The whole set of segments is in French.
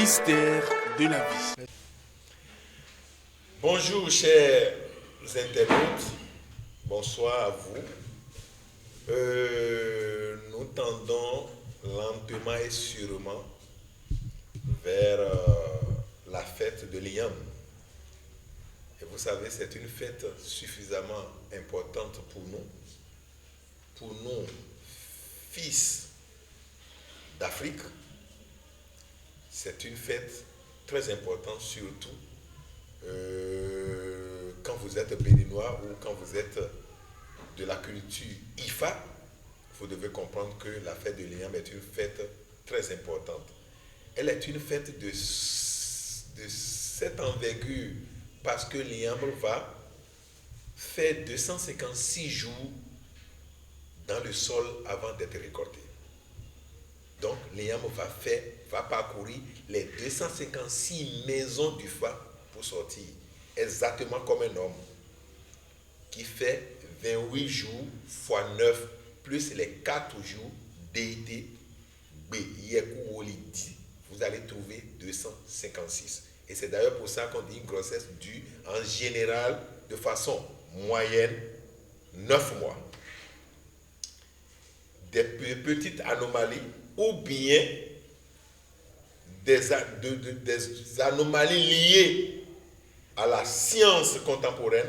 mystère de la vie. Bonjour chers internautes, bonsoir à vous. Nous tendons lentement et sûrement vers la fête de l'Iyam. Et vous savez, c'est une fête suffisamment importante pour nous, fils d'Afrique. C'est une fête très importante, surtout quand vous êtes béninois ou quand vous êtes de la culture IFA. Vous devez comprendre que la fête de l'Iyam est une fête très importante. Elle est une fête de cette envergure parce que l'Iyam va faire 256 jours dans le sol avant d'être récolté. Donc l'Iyam va parcourir les 256 maisons du Fa pour sortir, exactement comme un homme qui fait 28 jours fois 9 plus les 4 jours d'été. Vous allez trouver 256. Et c'est d'ailleurs pour ça qu'on dit une grossesse dure en général de façon moyenne 9 mois. Des petites anomalies ou bien des anomalies liées à la science contemporaine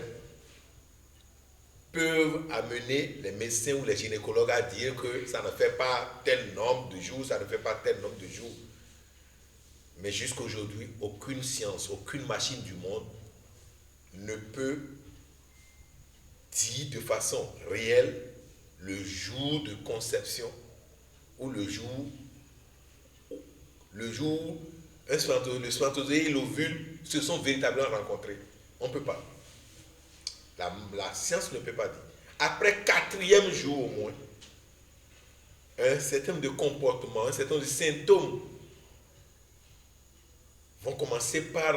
peuvent amener les médecins ou les gynécologues à dire que ça ne fait pas tel nombre de jours, ça ne fait pas tel nombre de jours. Mais jusqu'à aujourd'hui, aucune science, aucune machine du monde ne peut dire de façon réelle le jour de conception ou le jour le spermatozoïde et l'ovule se sont véritablement rencontrés. On ne peut pas. La science ne peut pas dire. Après 4e jour au moins, un certain nombre de comportements, un certain nombre de symptômes vont commencer par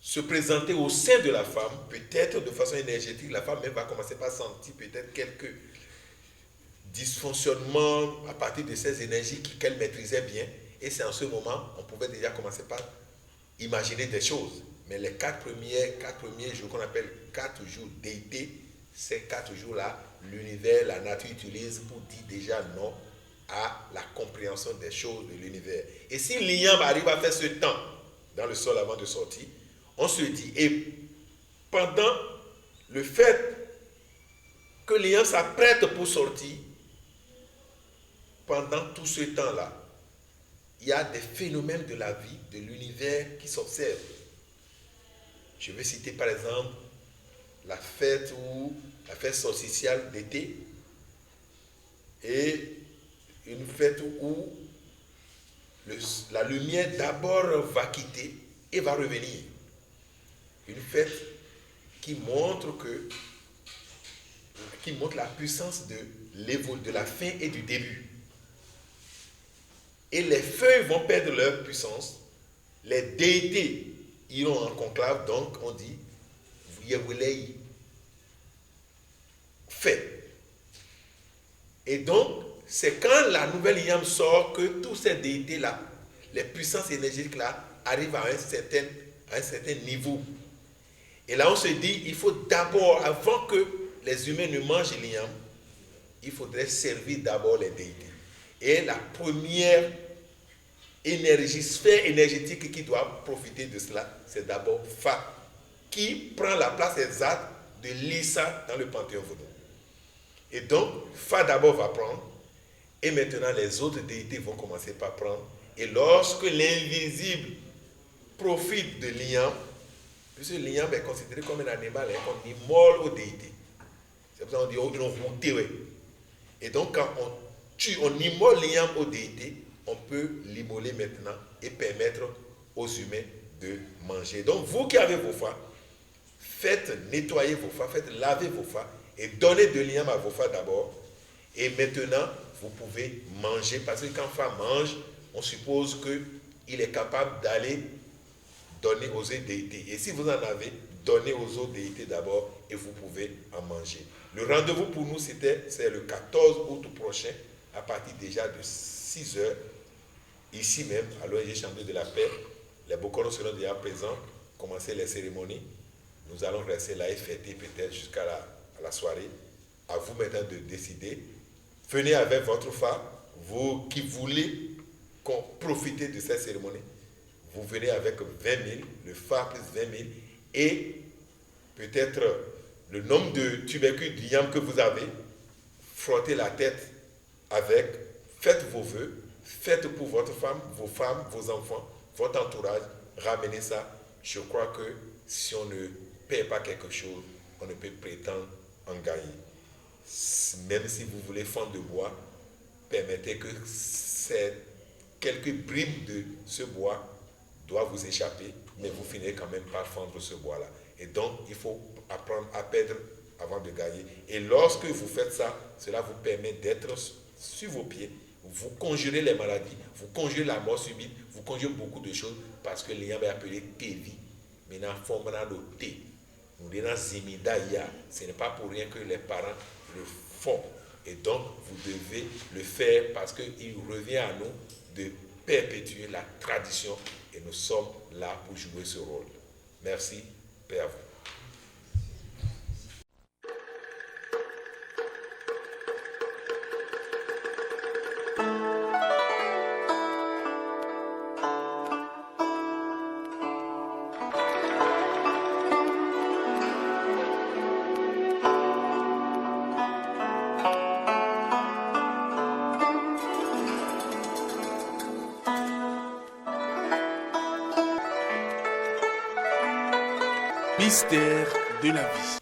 se présenter au sein de la femme, peut-être de façon énergétique. La femme même va commencer par sentir peut-être quelques dysfonctionnements à partir de ces énergies qu'elle maîtrisait bien. Et c'est en ce moment, on pouvait déjà commencer par imaginer des choses. Mais les 4 premiers jours qu'on appelle 4 jours d'été, ces 4 jours-là, l'univers, la nature utilise pour dire déjà non à la compréhension des choses de l'univers. Et si l'Iyam arrive à faire ce temps dans le sol avant de sortir, on se dit, et pendant le fait que l'Iyam s'apprête pour sortir, pendant tout ce temps-là, il y a des phénomènes de la vie, de l'univers qui s'observent. Je vais citer par exemple la fête solsticiale d'été et une fête où la lumière d'abord va quitter et va revenir. Une fête qui montre la puissance de la fin et du début. Et les feuilles vont perdre leur puissance, les déités iront en conclave, donc on dit Yewelei fait. Et donc, c'est quand la nouvelle Iyam sort que tous ces déités-là, les puissances énergétiques-là, arrivent à un certain niveau. Et là, on se dit, il faut d'abord, avant que les humains ne mangent l'Iyam, il faudrait servir d'abord les déités. Et la première sphère énergétique qui doit profiter de cela, c'est d'abord Fa, qui prend la place exacte de Lissa dans le panthéon vaudou. Et donc, Fa d'abord va prendre, et maintenant les autres déités vont commencer par prendre. Et lorsque l'invisible profite de l'Iyam, puisque l'Iyam est considéré comme un animal, on immole aux déités. C'est pour ça qu'on dit, ils ont voûté. Et donc, quand on immole l'Iyam aux déités, on peut l'immoler maintenant et permettre aux humains de manger. Donc, vous qui avez vos Fa, faites nettoyer vos Fa, faites laver vos Fa et donnez de l'Iyam à vos Fa d'abord. Et maintenant, vous pouvez manger parce que quand Fa mange, on suppose qu'il est capable d'aller donner aux autres déités. Et si vous en avez, donnez aux autres déités d'abord et vous pouvez en manger. Le rendez-vous pour nous, c'est le 14 août prochain, à partir déjà de 6 heures ici même, à l'ONG Chambre de la Paix, les Bokoros seront déjà présents, commencer les cérémonies. Nous allons rester là et fêter peut-être jusqu'à la soirée. À vous maintenant de décider. Venez avec votre femme, vous qui voulez profiter de cette cérémonie. Vous venez avec 20 000, le phare plus 20 000, et peut-être le nombre de tubercules d'igname que vous avez, frottez la tête avec, faites vos vœux, faites pour votre femme, vos enfants, votre entourage, ramenez ça. Je crois que si on ne paie pas quelque chose, on ne peut prétendre en gagner. Même si vous voulez fendre de bois, permettez que quelques bribes de ce bois doivent vous échapper, mais vous finirez quand même par fendre ce bois-là. Et donc, il faut apprendre à perdre avant de gagner. Et lorsque vous faites ça, cela vous permet d'être sur vos pieds. Vous conjurez les maladies, vous conjurez la mort subite, vous conjurez beaucoup de choses parce que l'ayant appelé Tévi. Maintenant, formera le thé. Nous disons Zimidaya. Ce n'est pas pour rien que les parents le font. Et donc, vous devez le faire parce qu'il revient à nous de perpétuer la tradition et nous sommes là pour jouer ce rôle. Merci, Père, à vous. Mystère de la vie.